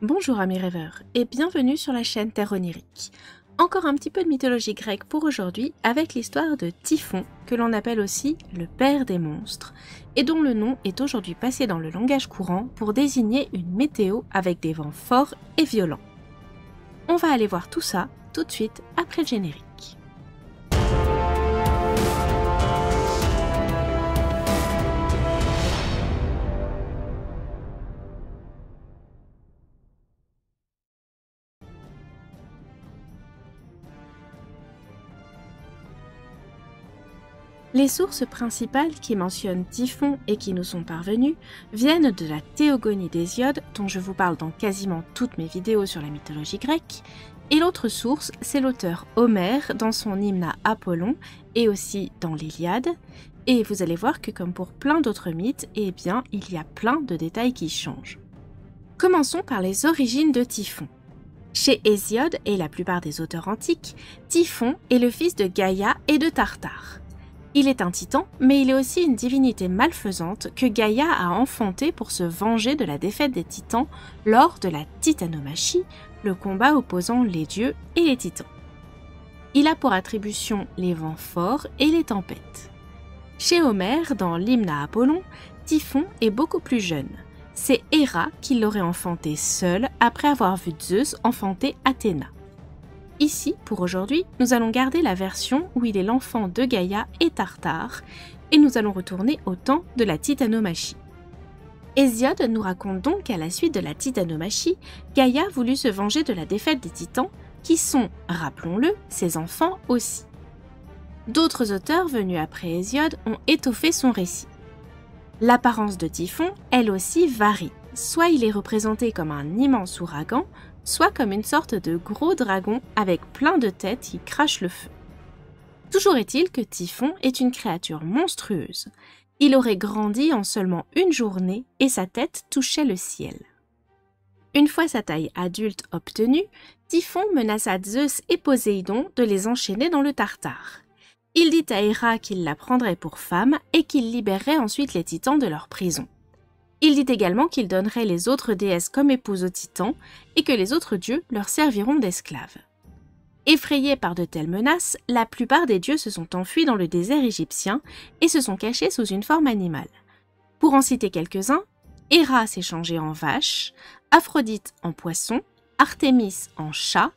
Bonjour amis rêveurs et bienvenue sur la chaîne Terre Onirique. Encore un petit peu de mythologie grecque pour aujourd'hui avec l'histoire de Typhon, que l'on appelle aussi le père des monstres, et dont le nom est aujourd'hui passé dans le langage courant pour désigner une météo avec des vents forts et violents. On va aller voir tout ça tout de suite après le générique. Les sources principales qui mentionnent Typhon et qui nous sont parvenues viennent de la Théogonie d'Hésiode, dont je vous parle dans quasiment toutes mes vidéos sur la mythologie grecque, et l'autre source, c'est l'auteur Homère dans son hymne à Apollon et aussi dans l'Iliade, et vous allez voir que comme pour plein d'autres mythes, eh bien, il y a plein de détails qui changent. Commençons par les origines de Typhon. Chez Hésiode et la plupart des auteurs antiques, Typhon est le fils de Gaïa et de Tartare. Il est un titan, mais il est aussi une divinité malfaisante que Gaïa a enfantée pour se venger de la défaite des titans lors de la titanomachie, le combat opposant les dieux et les titans. Il a pour attribution les vents forts et les tempêtes. Chez Homère, dans l'hymne à Apollon, Typhon est beaucoup plus jeune. C'est Héra qui l'aurait enfanté seule après avoir vu Zeus enfanter Athéna. Ici, pour aujourd'hui, nous allons garder la version où il est l'enfant de Gaïa et Tartare, et nous allons retourner au temps de la titanomachie. Hésiode nous raconte donc qu'à la suite de la titanomachie, Gaïa voulut se venger de la défaite des titans, qui sont, rappelons-le, ses enfants aussi. D'autres auteurs venus après Hésiode ont étoffé son récit. L'apparence de Typhon, elle aussi, varie. Soit il est représenté comme un immense ouragan, soit comme une sorte de gros dragon avec plein de têtes qui crachent le feu. Toujours est-il que Typhon est une créature monstrueuse. Il aurait grandi en seulement une journée et sa tête touchait le ciel. Une fois sa taille adulte obtenue, Typhon menaça Zeus et Poséidon de les enchaîner dans le Tartare. Il dit à Héra qu'il la prendrait pour femme et qu'il libérerait ensuite les titans de leur prison. Il dit également qu'il donnerait les autres déesses comme épouses aux titans et que les autres dieux leur serviront d'esclaves. Effrayés par de telles menaces, la plupart des dieux se sont enfuis dans le désert égyptien et se sont cachés sous une forme animale. Pour en citer quelques-uns, Héra s'est changée en vache, Aphrodite en poisson, Artémis en chat,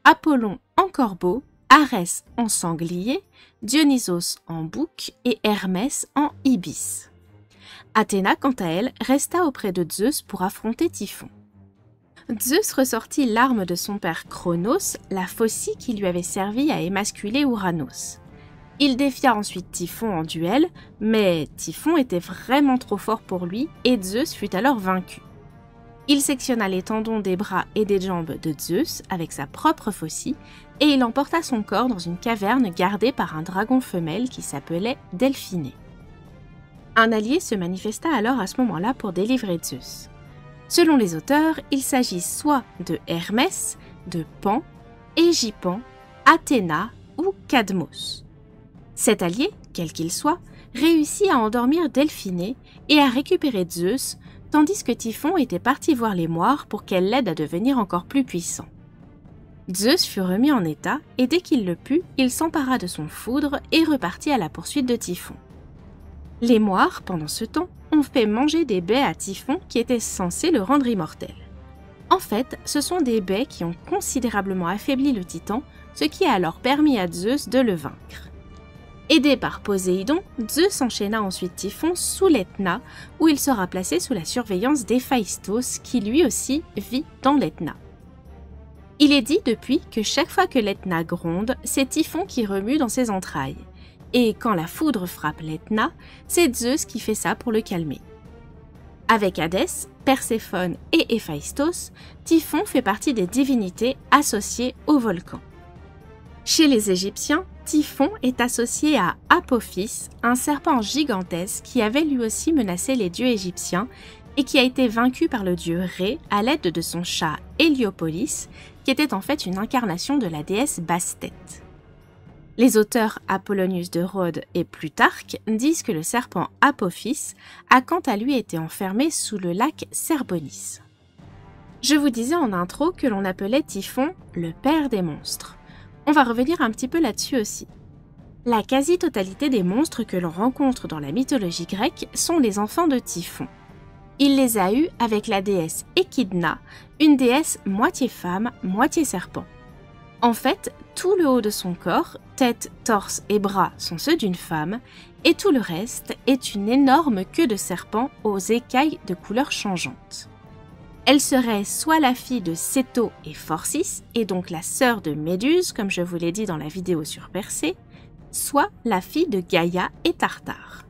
Apollon en corbeau, Arès en sanglier, Dionysos en bouc et Hermès en ibis. Athéna, quant à elle, resta auprès de Zeus pour affronter Typhon. Zeus ressortit l'arme de son père Cronos, la faucille qui lui avait servi à émasculer Ouranos. Il défia ensuite Typhon en duel, mais Typhon était vraiment trop fort pour lui et Zeus fut alors vaincu. Il sectionna les tendons des bras et des jambes de Zeus avec sa propre faucille et il emporta son corps dans une caverne gardée par un dragon femelle qui s'appelait Delphinée. Un allié se manifesta alors à ce moment-là pour délivrer Zeus. Selon les auteurs, il s'agit soit de Hermès, de Pan, Égipan, Athéna ou Cadmos. Cet allié, quel qu'il soit, réussit à endormir Delphinée et à récupérer Zeus, tandis que Typhon était parti voir les moires pour qu'elle l'aide à devenir encore plus puissant. Zeus fut remis en état et dès qu'il le put, il s'empara de son foudre et repartit à la poursuite de Typhon. Les moires, pendant ce temps, ont fait manger des baies à Typhon qui étaient censés le rendre immortel. En fait, ce sont des baies qui ont considérablement affaibli le titan, ce qui a alors permis à Zeus de le vaincre. Aidé par Poséidon, Zeus enchaîna ensuite Typhon sous l'Etna, où il sera placé sous la surveillance d'Héphaïstos, qui lui aussi vit dans l'Etna. Il est dit depuis que chaque fois que l'Etna gronde, c'est Typhon qui remue dans ses entrailles. Et quand la foudre frappe l'Etna, c'est Zeus qui fait ça pour le calmer. Avec Hadès, Perséphone et Héphaïstos, Typhon fait partie des divinités associées au volcan. Chez les Égyptiens, Typhon est associé à Apophis, un serpent gigantesque qui avait lui aussi menacé les dieux égyptiens et qui a été vaincu par le dieu Ré à l'aide de son chat Héliopolis, qui était en fait une incarnation de la déesse Bastet. Les auteurs Apollonius de Rhodes et Plutarque disent que le serpent Apophis a quant à lui été enfermé sous le lac Serbonis. Je vous disais en intro que l'on appelait Typhon le père des monstres. On va revenir un petit peu là-dessus aussi. La quasi-totalité des monstres que l'on rencontre dans la mythologie grecque sont les enfants de Typhon. Il les a eus avec la déesse Échidna, une déesse moitié femme, moitié serpent. En fait, tout le haut de son corps, tête, torse et bras sont ceux d'une femme, et tout le reste est une énorme queue de serpent aux écailles de couleurs changeantes. Elle serait soit la fille de Céto et Phorcys, et donc la sœur de Méduse, comme je vous l'ai dit dans la vidéo sur Persée, soit la fille de Gaïa et Tartare.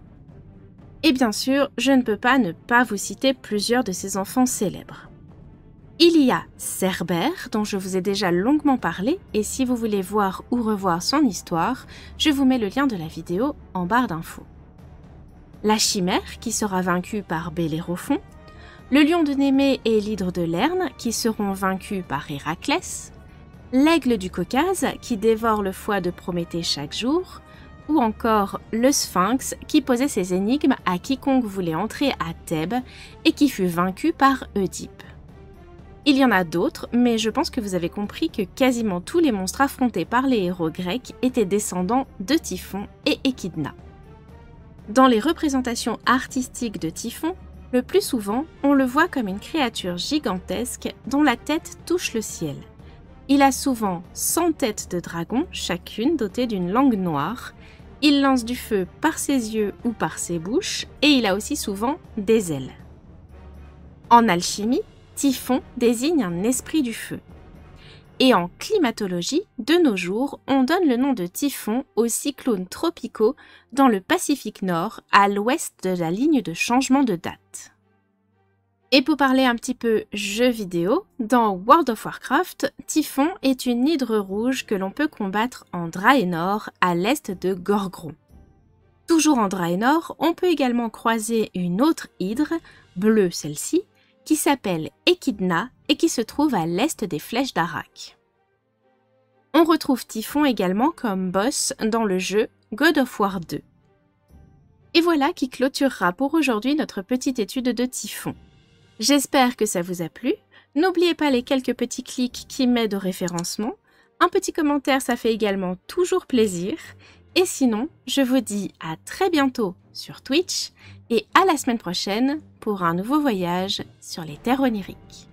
Et bien sûr, je ne peux pas ne pas vous citer plusieurs de ces enfants célèbres. Il y a Cerbère, dont je vous ai déjà longuement parlé, et si vous voulez voir ou revoir son histoire, je vous mets le lien de la vidéo en barre d'infos. La chimère, qui sera vaincue par Bellérophon, le lion de Némée et l'hydre de Lerne, qui seront vaincus par Héraclès, l'aigle du Caucase, qui dévore le foie de Prométhée chaque jour, ou encore le Sphinx, qui posait ses énigmes à quiconque voulait entrer à Thèbes et qui fut vaincu par Oedipe. Il y en a d'autres, mais je pense que vous avez compris que quasiment tous les monstres affrontés par les héros grecs étaient descendants de Typhon et Échidna. Dans les représentations artistiques de Typhon, le plus souvent, on le voit comme une créature gigantesque dont la tête touche le ciel. Il a souvent 100 têtes de dragon, chacune dotée d'une langue noire. Il lance du feu par ses yeux ou par ses bouches, et il a aussi souvent des ailes. En alchimie, Typhon désigne un esprit du feu. Et en climatologie, de nos jours, on donne le nom de typhon aux cyclones tropicaux dans le Pacifique Nord, à l'ouest de la ligne de changement de date. Et pour parler un petit peu jeux vidéo, dans World of Warcraft, Typhon est une hydre rouge que l'on peut combattre en Draenor, à l'est de Gorgron. Toujours en Draenor, on peut également croiser une autre hydre, bleue celle-ci, qui s'appelle Échidna et qui se trouve à l'est des Flèches d'Arak. On retrouve Typhon également comme boss dans le jeu God of War 2. Et voilà qui clôturera pour aujourd'hui notre petite étude de Typhon. J'espère que ça vous a plu. N'oubliez pas les quelques petits clics qui m'aident au référencement. Un petit commentaire, ça fait également toujours plaisir. Et sinon, je vous dis à très bientôt sur Twitch et à la semaine prochaine pour un nouveau voyage sur les terres oniriques.